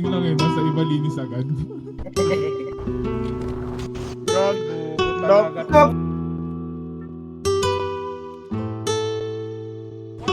lang eh, nasa iba linis agad. Gago talaga.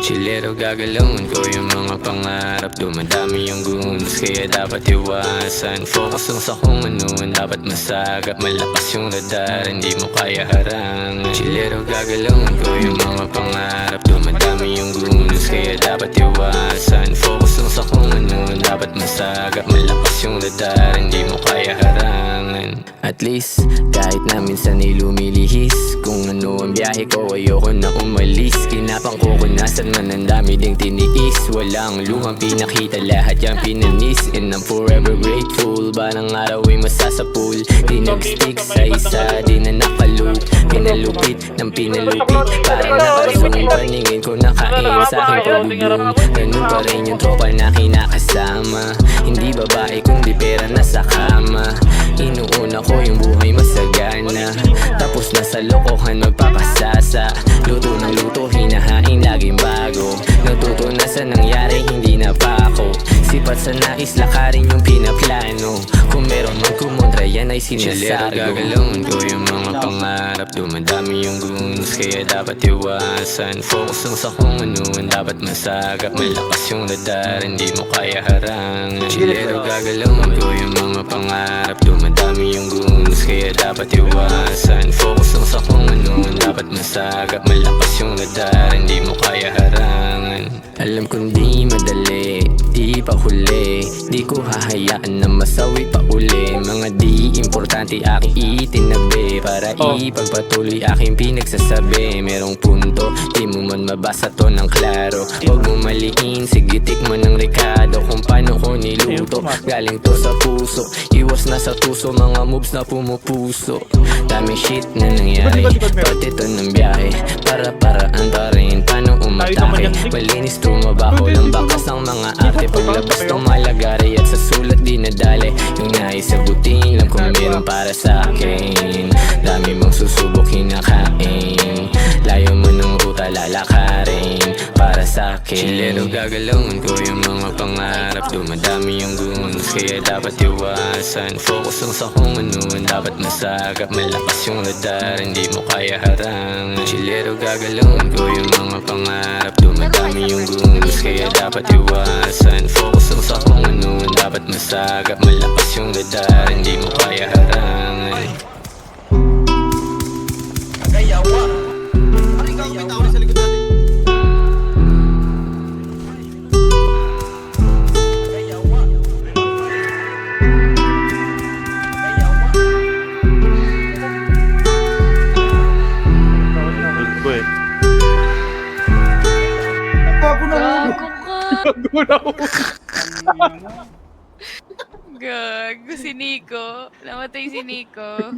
Chilero gagalawin ko yung mga pangarap. Dumadami yung goons, kaya dapat iwasan. Focus lang sa kung ano ang dapat masagap. Malakas yung radar, hindi mo kaya harangan. Chilero gagalawin ko yung mga pangarap. Dumadami yung goons, kaya dapat iwasan. Focus lang sa kung ano ang dapat masagap. Malakas yung radar, hindi mo kaya harangan. At least, kahit na minsan ay lumilihis, kung ano ang biyahe ko, ayoko na umalis. Kinapang ko kung nasan man ang dami ding tiniis. Walang lumang pinakita, lahat yung pinanis. And I'm forever grateful, balang araw ay masasapul. Di nag-stick sa isa, di na nakaloop. Pinalupit ng pinalupit, parang nakalusong yung paningin ko. Nakain sa aking pagbuboom. Ganun pa rin yung tropa na kinakasama. Hindi babae kundi pera na sa kama. Inuuna ko yung buhay masagana, tapos nasa lokohan magpapasasa. Luto ng luto, hinahain laging bago. Natuto na sa nangyari, hindi na pa ako. Sipat sa nais, lakarin yung pinaplano. Kung meron man kumontra, yan ay sinasago. Gagalawin ko yung mga pangarap. Dumadami yung goons, kaya dapat iwasan. Focus lang sa kung ano ang dapat masagap. Malakas yung radar, hindi mo kaya harangan. Chilero gagalawin ko yung mga pangarap. Dumadami yung goons, kaya dapat iwasan. Focus lang sa kung ano ang dapat masagap. Malakas yung radar, hindi mo kaya harangan. Alam kong di madali, di pa huli. Di ko hahayaan na masawi pa uli. Mga di importante aking itinabi, para ipagpatuloy aking pinagsasabi. Merong punto, di mo man mabasa to ng klaro. Huwag mo maliin, sige tikman ng Ricardo. Kung paano ko niluto, galing to sa puso. Iwas na sa tuso, mga moves na pumupuso. Daming shit na nangyari, pati to ng biyahe. Para-paraan pa rin, paano umatake. Malinis tumabaho lang bakas ng mga ate. Paglabas tumalagari at sa sulat di nadali. Yung naisabutin lang kung meron para sa akin. Dami mong susubok hinakain, layo mo ng ruta lalakarin para sa akin. Chilero gagalawin ko yung mga pangarap. Dumadami yung goons, kaya dapat iwasan. Focus lang sa kung ano ang dapat masagap. Malakas yung radar, hindi mo kaya harangan. Chilero gagalawin ko yung mga pangarap. Dumadami yung goons, kaya dapat iwasan. Focus lang sa kung ano ang dapat masagap. Malakas yung radar, hindi mo kaya harangan. Kagayawa. Ano ikaw may tao sa likod natin? Kagayawa. Gago ka. Gago si Nico. Namatay si Nico.